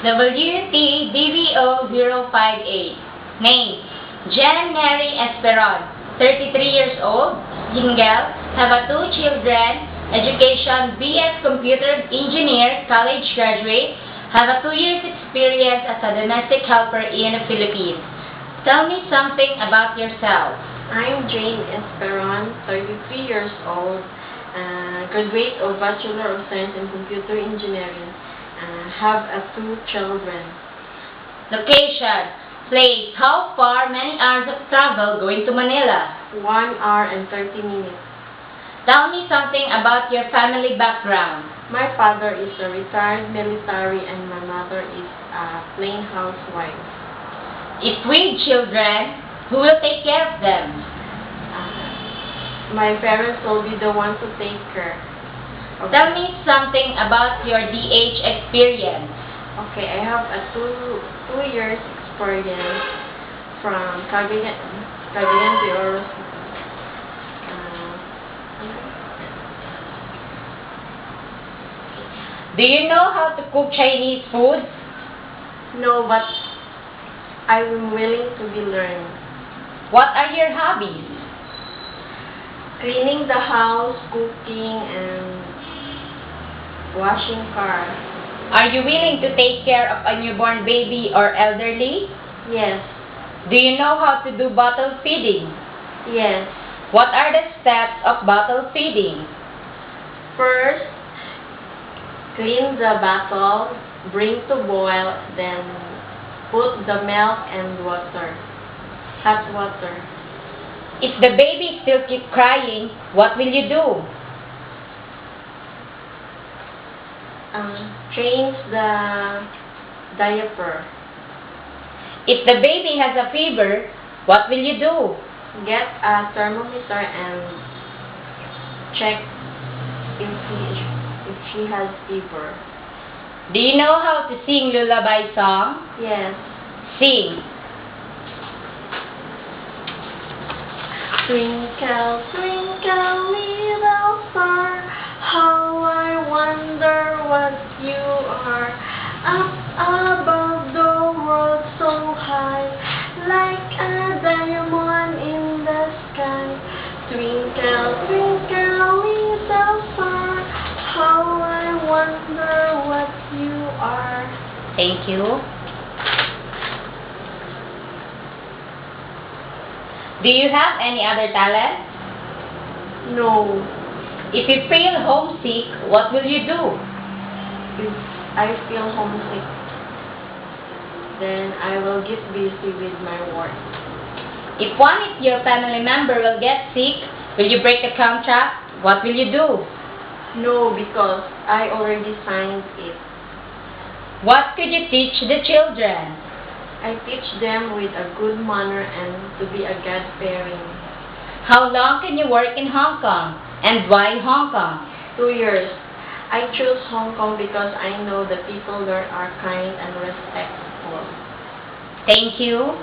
WTDVO058. Name: Jen Mary Esperon. 33 years old, single, have 2 children, education BS Computer Engineer, college graduate, have 2 years experience as a domestic helper in the Philippines. Tell me something about yourself. I'm Jane Esperon, 33 years old, graduate of Bachelor of Science in Computer Engineering, have 2 children. Location: place, how far, many hours of travel going to Manila. 1 hour and 30 minutes. Tell me something about your family background. My father is a retired military and my mother is a plain housewife. If with children, who will take care of them? My parents will be the one to take care. Okay. Tell me something about your DH experience. Okay, I have a 2 years experience from Cagayan de Oro. Do you know how to cook Chinese food? No, but I'm willing to be learned. What are your hobbies? Cleaning the house, cooking, and washing cars. Are you willing to take care of a newborn baby or elderly? Yes. Do you know how to do bottle feeding? Yes. What are the steps of bottle feeding? First, clean the bottle, bring to boil, then put the milk and water, hot water. If the baby still keeps crying, what will you do? Change the diaper. If the baby has a fever, what will you do? Get a thermometer and check if she has fever. Do you know how to sing lullaby song? Yes. Sing. Twinkle, twinkle, little star, how I wonder what you are. Up above the world so high, like a diamond in the sky. Twinkle, twinkle, little star, how I wonder what you are. Thank you. Do you have any other talent? No. If you feel homesick, what will you do? If I feel homesick, then I will get busy with my work. If one of your family member will get sick, will you break the contract? What will you do? No, because I already signed it. What could you teach the children? I teach them with a good manner and to be a God-fearing. How long can you work in Hong Kong? And why Hong Kong? 2 years. I chose Hong Kong because I know the people there are kind and respectful. Thank you.